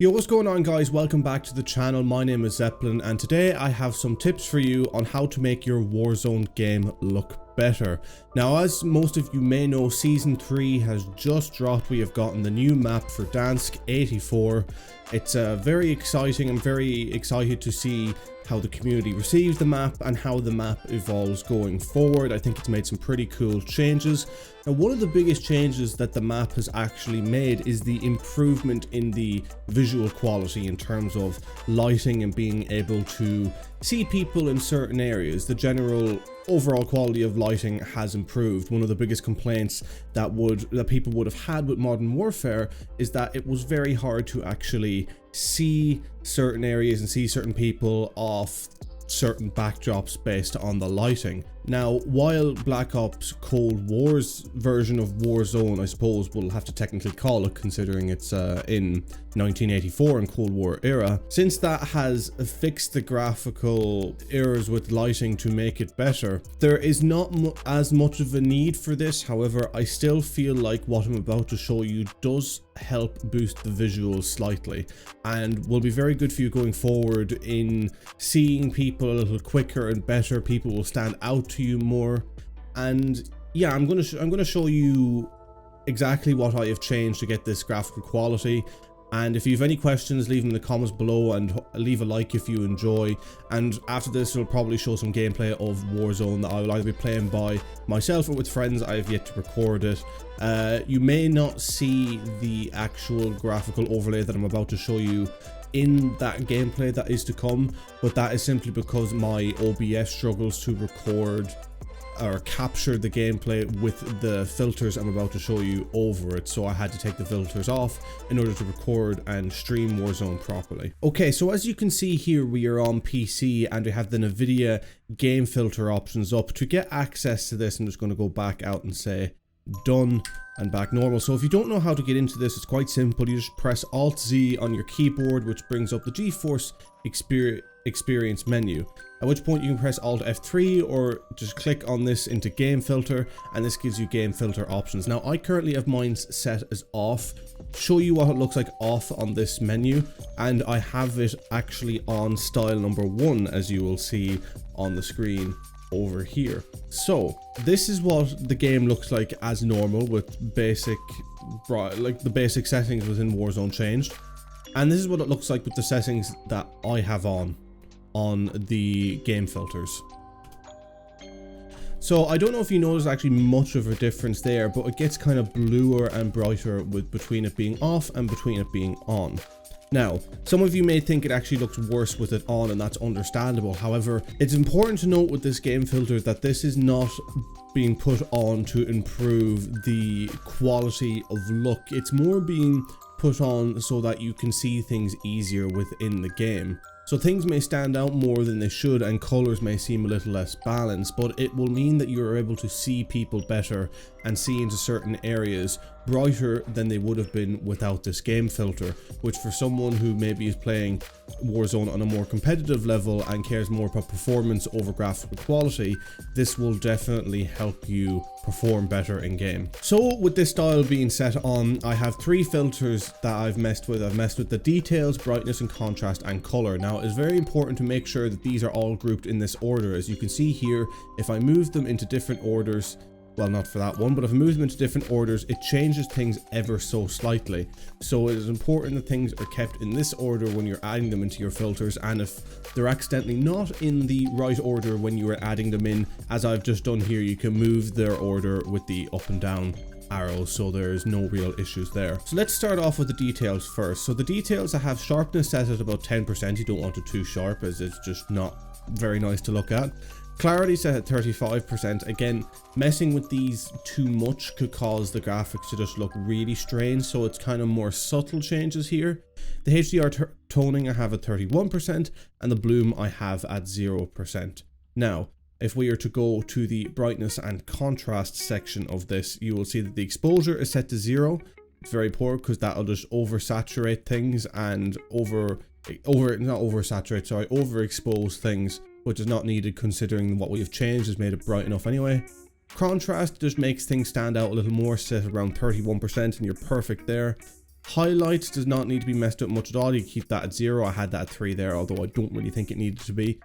Yo, what's going on guys? Welcome back to the channel. My name is Zeppelin and today I have some tips for you on how to make your Warzone game look better. Now, as most of you may know, Season 3 has just dropped. We have gotten the new map for Dansk 84. It's very exciting. I'm very excited to see how the community receives the map and how the map evolves going forward. I think it's made some pretty cool changes. Now, one of the biggest changes that the map has actually made is the improvement in the visual quality in terms of lighting and being able to see people in certain areas. The general overall quality of lighting has improved. One of the biggest complaints that people would have had with Modern Warfare is that it was very hard to actually see certain areas and see certain people off certain backdrops based on the lighting. Now, while Black Ops Cold War's version of Warzone, I suppose we'll have to technically call it considering it's in 1984 and Cold War era, since that has fixed the graphical errors with lighting to make it better, there is not as much of a need for this. However, I still feel like what I'm about to show you does help boost the visuals slightly and will be very good for you going forward in seeing people a little quicker and better. People will stand out to you more. And yeah, I'm gonna show you exactly what I have changed to get this graphical quality. And if you have any questions, leave them in the comments below and leave a like if you enjoy. And after this, we'll probably show some gameplay of Warzone that I will either be playing by myself or with friends. I have yet to record it. You may not see the actual graphical overlay that I'm about to show you in that gameplay that is to come, but that is simply because my OBS struggles to record or capture the gameplay with the filters I'm about to show you over it, so I had to take the filters off in order to record and stream Warzone properly. Okay, so as you can see here, we are on PC and we have the NVIDIA game filter options up. To get access to this, I'm just going to go back out and say done and back normal. So if you don't know how to get into this, it's quite simple. You just press Alt-Z on your keyboard, which brings up the GeForce Experience menu, at which point you can press Alt F3 or just click on this into game filter, and this gives you game filter options. Now, I currently have mine set as off. Show you what it looks like off on this menu, and I have it actually on style number 1, as you will see on the screen over here. So this is what the game looks like as normal, with basic, like the basic settings within Warzone changed. And this is what it looks like with the settings that I have on the game filters. So I don't know if you notice actually much of a difference there, but it gets kind of bluer and brighter between it being off and between it being on. Now, some of you may think it actually looks worse with it on, and that's understandable. However, it's important to note with this game filter that this is not being put on to improve the quality of look. It's more being put on so that you can see things easier within the game. So things may stand out more than they should and colors may seem a little less balanced, but it will mean that you are able to see people better and see into certain areas brighter than they would have been without this game filter, which for someone who maybe is playing Warzone on a more competitive level and cares more about performance over graphical quality, this will definitely help you perform better in game. So with this style being set on, I have 3 filters that I've messed with. I've messed with the details, brightness and contrast, and color. Now, it's very important to make sure that these are all grouped in this order. As you can see here, if I move them into different orders, well, not for that one, but if I move them into different orders, it changes things ever so slightly. So it is important that things are kept in this order when you're adding them into your filters, and if they're accidentally not in the right order when you are adding them in, as I've just done here, you can move their order with the up and down arrows, so there's no real issues there. So let's start off with the details first. So the details, I have sharpness set at about 10%. You don't want it too sharp, as it's just not very nice to look at. Clarity set at 35%. Again, messing with these too much could cause the graphics to just look really strange, so it's kind of more subtle changes here. The HDR toning I have at 31%, and the bloom I have at 0%. Now, if we are to go to the brightness and contrast section of this, you will see that the exposure is set to 0. It's very poor because that'll just oversaturate things and overexpose things, which is not needed considering what we have changed has made it bright enough anyway. Contrast just makes things stand out a little more, set around 31%, and you're perfect there. Highlights does not need to be messed up much at all. You keep that at 0. I had that at 3 there, although I don't really think it needed to be.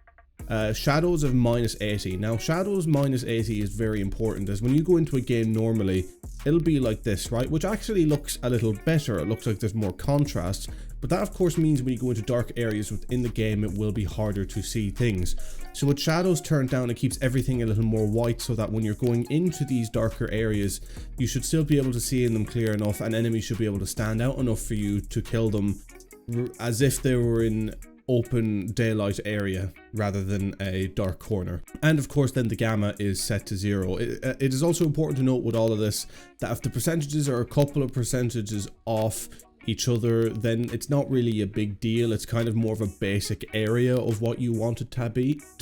Shadows of -80. Now shadows -80 is very important, as when you go into a game normally it'll be like this, right, which actually looks a little better. It looks like there's more contrast, but that of course means when you go into dark areas within the game it will be harder to see things. So with shadows turned down, it keeps everything a little more white, so that when you're going into these darker areas you should still be able to see in them clear enough, and enemies should be able to stand out enough for you to kill them as if they were in open daylight area rather than a dark corner. And of course then the gamma is set to 0. It is also important to note with all of this that if the percentages are a couple of percentages off each other, then it's not really a big deal. It's kind of more of a basic area of what you want it to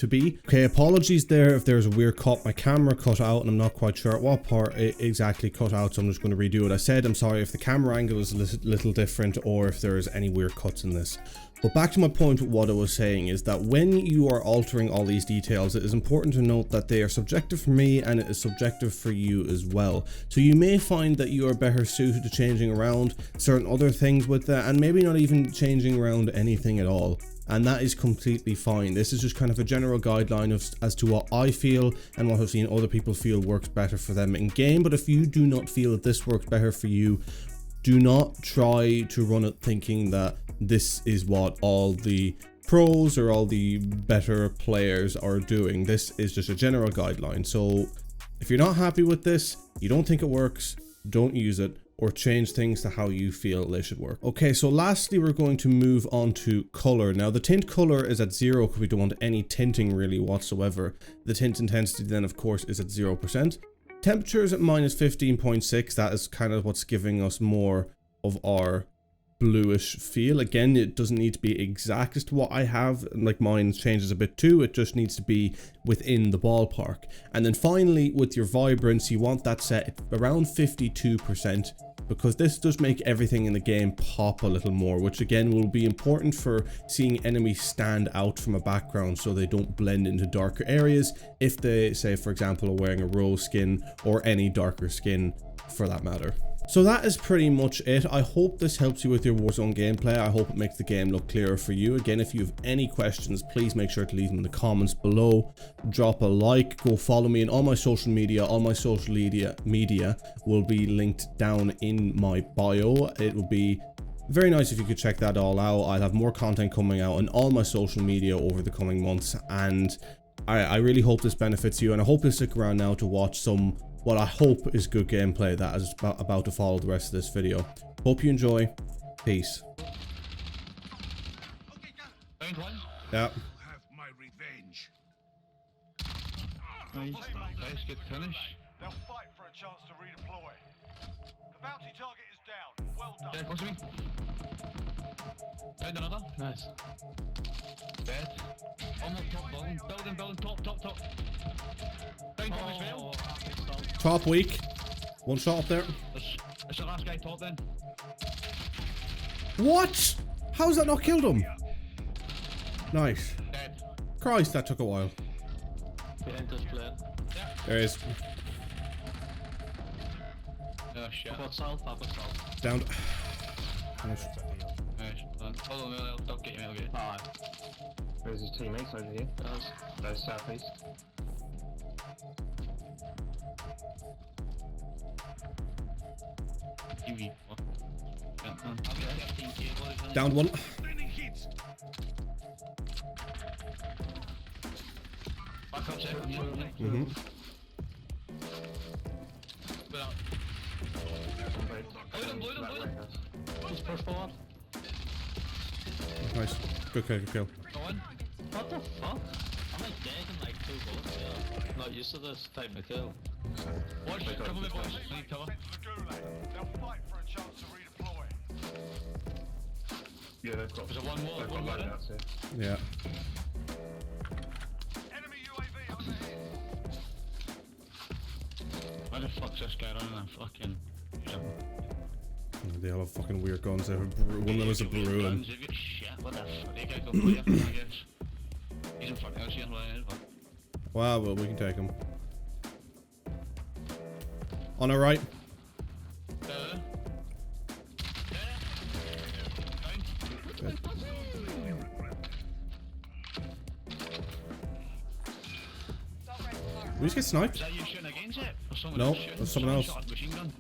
be. Okay, apologies there if there's a weird cut. My camera cut out and I'm not quite sure at what part it exactly cut out, so I'm just going to redo it. I said I'm sorry if the camera angle is a little different or if there's any weird cuts in this. But back to my point, what I was saying is that when you are altering all these details, it is important to note that they are subjective for me and it is subjective for you as well. So you may find that you are better suited to changing around certain other things with that, and maybe not even changing around anything at all. And that is completely fine. This is just kind of a general guideline as to what I feel and what I've seen other people feel works better for them in game. But if you do not feel that this works better for you, do not try to run it thinking that this is what all the pros or all the better players are doing. This is just a general guideline. So if you're not happy with this, you don't think it works, don't use it, or change things to how you feel they should work. Okay, so lastly we're going to move on to color. Now the tint color is at 0 because we don't want any tinting really whatsoever. The tint intensity then of course is at 0%. Temperature is at -15.6. That is kind of what's giving us more of our bluish feel. Again, it doesn't need to be exact as to what I have, like mine changes a bit too. It just needs to be within the ballpark. And then finally with your vibrance, you want that set at around 52%, because this does make everything in the game pop a little more, which again will be important for seeing enemies stand out from a background so they don't blend into darker areas if they, say for example, are wearing a rose skin or any darker skin for that matter. So that is pretty much it. I hope this helps you with your Warzone gameplay. I hope it makes the game look clearer for you. Again, if you have any questions, please make sure to leave them in the comments below. Drop a like, go follow me on all my social media. All my social media will be linked down in my bio. It would be very nice if you could check that all out. I'll have more content coming out on all my social media over the coming months, and I really hope this benefits you, and I hope you stick around now to watch some what I hope is good gameplay that is about to follow the rest of this video. Hope you enjoy. Peace. Yeah. Have my revenge. Nice, good finish. They'll fight for a chance to redeploy. The bounty target is down. Well done. Dead, close to me. Found another. Nice. Dead. On the top building, top. Down top as well. Top weak. One shot up there. It's the last guy top then. What? How's that not killed him? Nice. Dead. Christ, that took a while. Behind us, player. Yeah. There he is. Oh shit. Pop south. Down. Nice. Hold on, I'll get you. Alright. Where's his teammates over here? Those southeast. TV. Down one. Landing hits. Back up, check. Mm-hmm. Blow them. Just push forward. Nice. Good kill. Go on. What the fuck? I'm like dead in like 2 bullets, yeah. Not used to this type of kill. Watch, cover me, boys. I need cover. Sent to the gulag. They'll fight for a chance to redeploy. Yeah, they've got. There's a one more, They've got one more. loadouts here. Yeah. Enemy UAV overhead. Why the fuck's this guy running a fucking... They all have fucking weird guns. One of them is a Bruin. Shit, what the fuck? They gotta go play him, I guess. He's in front of us, he's running in. Wow, well, we can take him. On our right. We just get sniped. Is that you shooting against it? Or someone No, else shooting? there's someone else. Shot a machine gun.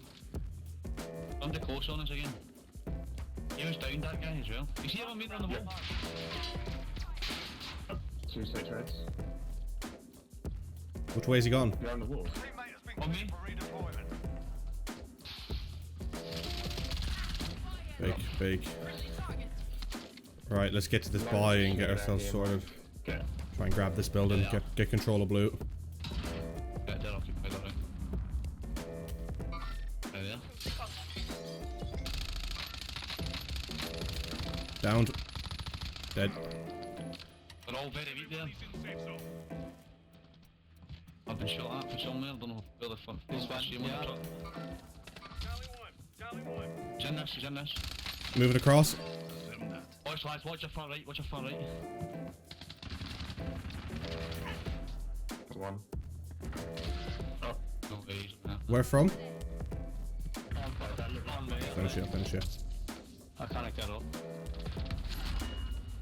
Under close on us again. He was down that guy as well. You see him on me on the wall? 2 6 reds. Which way is he gone? Behind the wall. Teammate has been On me? cleared for redeployment. Big. Right, let's get to this buy and get ourselves sorted. Okay. Try and grab this building, get control of blue. Yeah, dead off you. Right, there. Downed. Dead. They're all very weak there. I've been shot at from somewhere. I don't know where the fuck. He's back here on the truck. He's in this. He's in this. Moving across. Watch lads, watch your far right. Watch your far right. One. Oh, no way. He's there. Where from? On me. Finish it. I can't get up.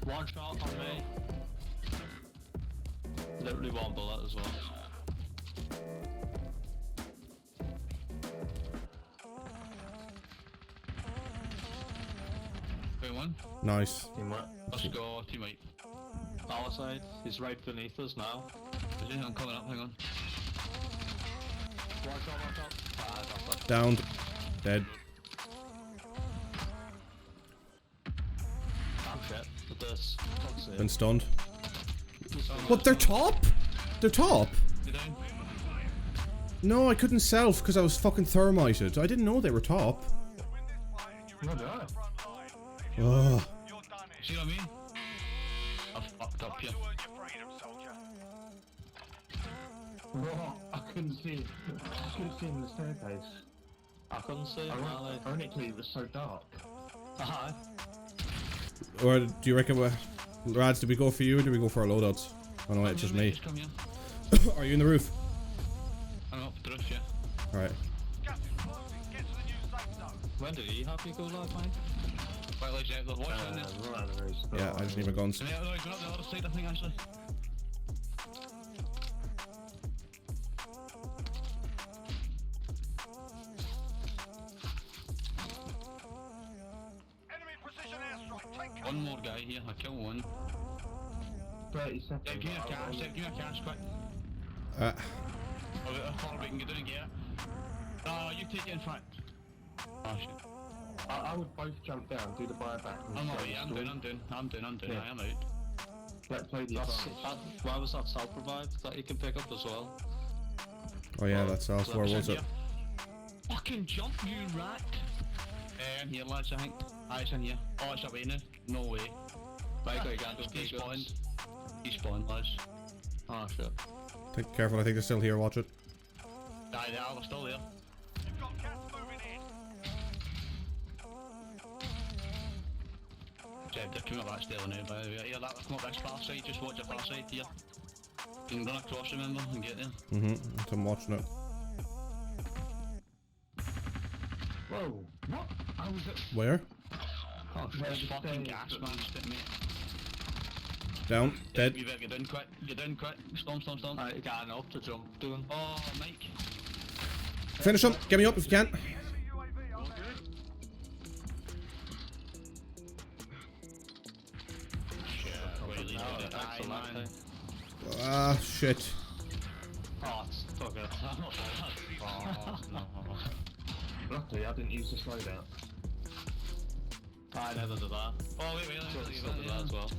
One shot on me. Literally one bullet as well. Wait, one. Nice. Team what? Let's go, teammate. Our side, he's right beneath us now. Is he? I'm coming up, hang on. One shot. Ah, I got that. Downed. Dead. Damn shit. With this. Fuck's sake. Been stunned. What? They're top? They're top? You down? No, I couldn't self because I was fucking thermited. I didn't know they were top. No, they are. Ugh. See what I mean? I fucked up here. What? I couldn't see. I couldn't see in the staircase. I couldn't see him, really. Ironically, it was so dark. Aye. Or do you reckon Rads, did we go for you or did we go for our loadouts? Oh no, it's just me. Just come here. Are you in the roof? I'm up the roof, yeah. Alright. When did he have you go live, mate? Right, legs out, there's watch in there. Right on the roof. Yeah, I just need my guns. So, yeah, no, he's been up the other side, I think, actually. Enemy precision airstrike. Take cover. One more guy here, I killed one. 30 seconds. Yeah, give me a cash, give me a cash, quick. Uh, Oh, I thought we can get down and get it. No, you take it in front. Oh shit. I would both jump down, do the buyback. and I'm stay alright, I'm restored. down. Yeah. I am out. Let's play the That's, advantage. why was that self-revive that you can pick up as well? oh yeah, that's self. Where was it? Fucking jump, you rat! In here, lads, I think. Ah, it's in here. Oh, it's away now. No way. Right, go again, Just don't he take spawned. guns. He spawned, lads. Oh shit. Take careful, I think they're still here, watch it. Aye, they are, we're still there. You've got gas moving in. Jeb, they're coming up that stair now, by the way. Here, that, come up this far side, just watch the far side here. You can run across, remember, and get there. I'm watching it. Whoa, what? I was at... Where? Oh, Where's this the fucking stairs? gas mask, it, mate. Down. Dead. You better get down quick, Storm. Right, getting up to jump, doing. Oh, Mike. Finish him. Get me up if you can. Enemy UAV on Really, That's a lot, eh? Ah, shit. Oh, it's fuck it. Oh, no. Luckily, I didn't use the slowdown. I never did that. Oh, wait, Still did that as well.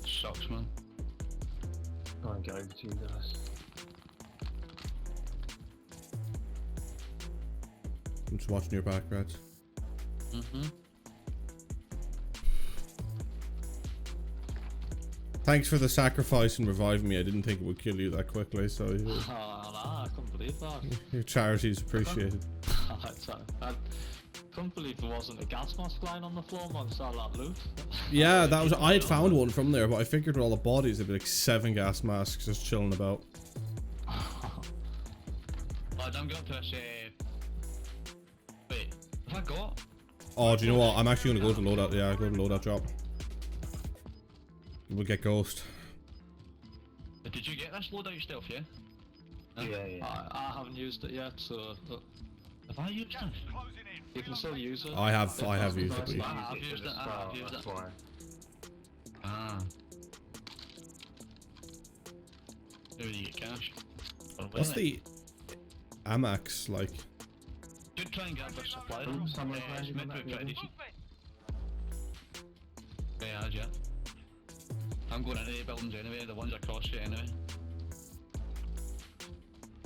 Sucks, man. Try and get over to you guys. I'm just watching your back, Rads. Thanks for the sacrifice and reviving me. I didn't think it would kill you that quickly, so Oh, nah, I couldn't believe that. your charity is appreciated. I couldn't believe there wasn't a gas mask lying on the floor amongst all that loot. Yeah, that was. I had found one from there, but I figured with all the bodies, there'd be like 7 gas masks just chilling about. Lads, I'm going to this, wait, have I got? Oh, do you know what? I'm actually gonna go to loadout. Yeah, go to loadout drop. We'll get ghost. Did you get this loadout stealth, yeah? Yeah. I haven't used it yet, so Have I used it? Closing in. you can still use it. I have used it. But you- I've used it, I've used That's it. why. Ah. Maybe you get cash. Or What's will the Amax like? Should try and get a bit of supply. Oh, someone's Yeah, landing on that building. Yeah. I'm going into the buildings anyway, the ones across you anyway.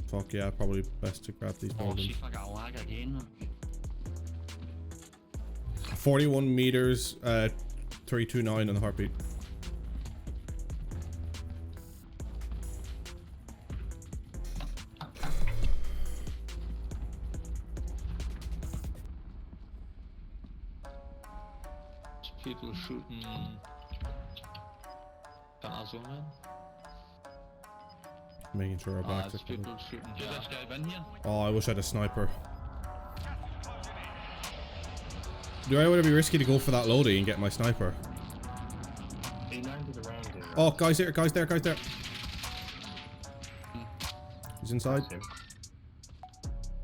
Fuck yeah, probably best to grab these Oh, see buildings. if I got a lag again. 41 meters, 329 on the heartbeat. People shooting. WARZONE. Making sure our backs There's are covered. people shooting. Did this guy been here? Oh, I wish I had a sniper. Do I want to be risky to go for that loadie and get my sniper? He landed around here. Oh, guys there, guys there, guys there. He's inside. That's him.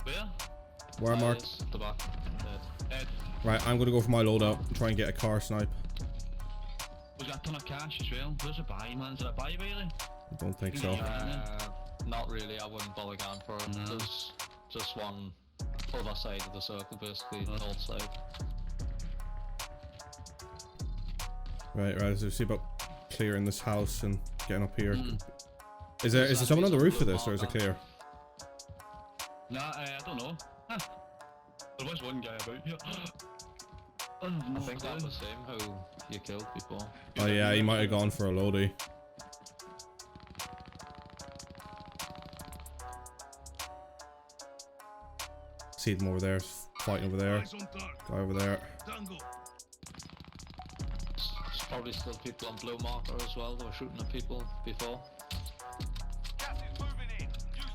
Where? Where mark? The back. Dead. Right, I'm gonna go for my loadout and try and get a car snipe. We got a ton of cash as well. Where's a buy, man? Is it a buy, really? I don't think so. Not really, I wouldn't bother going for it. No. There's just one other side of the circle, basically, north side. Right, so see about clearing this house and getting up here. Mm. Is there someone on the roof of this, or is it clear? Nah, I don't know. Huh. There was one guy about here. I think that was him who you killed before. Oh yeah, he might have gone for a loadie. See them over there, fighting over there. Guy over there. There's probably still people on blue marker as well. They were shooting at people before. Gas is moving in. Use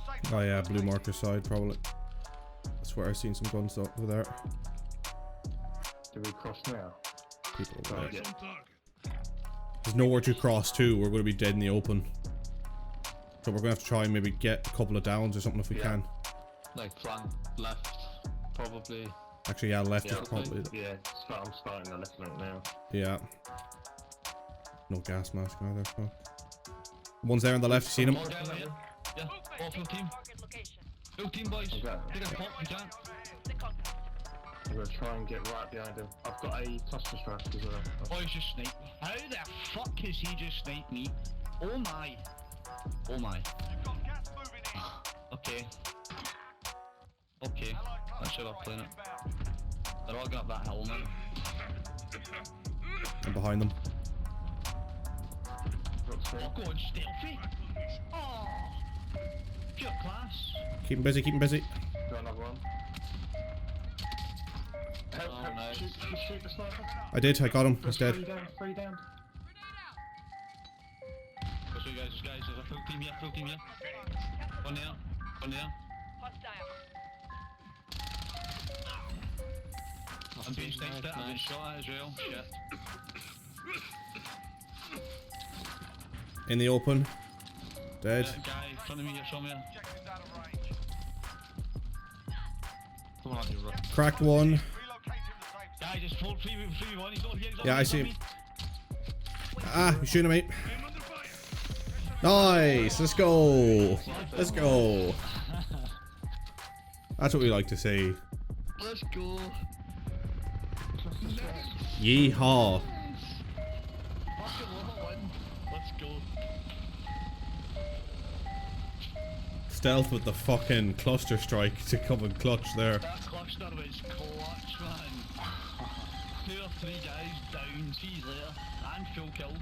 safe. Oh yeah, blue marker side probably. I swear I've seen some guns over there. Do we cross now? People over there. Yeah. There's nowhere to cross to. We're going to be dead in the open. So we're going to have to try and maybe get a couple of downs or something if we can. Like flank left, probably. Actually, yeah, left is Yeah, probably. Yeah, I'm starting to listen it now. Yeah. No gas mask either. Fuck. One's there on the left. You seen him? More guy over here. Yeah, all full team. Full team, boys. Okay. Take a pop, you can't. I'm gonna try and get right behind him. I've got a cluster strike as well. Oh, he's just sniped me. How the fuck has he just sniped me? Oh my. Oh my. You've got gas moving in. Okay. Okay. I should have played it. They're all got that helmet. I'm behind them. Got three. Oh, go on, stealthy. Oh. Pure class. Keep him busy, keep him busy. Got another one. Help, Oh, help, nice. shoot the sniper. I did, I got him. He's Three dead. down, three down. Let's go, guys, there's a full team here, full team here. One there, one there. I'm being sniped at, I've been shot at as well. Shit. In the open. Dead. Guy in front of me here somewhere. Objectives out of range. Come on, you run. Cracked one. Relocating the safe zone. Guy just full 3v1, he's over here, he's over Yeah, here, I he's see over him. me. Ah, you're shooting at me. Nice. Let's go. Let's go. That's what we like to see. Let's go. Yeehaw. Fucking level 1. Let's go. Stealth with the fucking cluster strike to come and clutch there. That cluster was clutch, man. 2 or 3 guys down, 3's later, and full kill.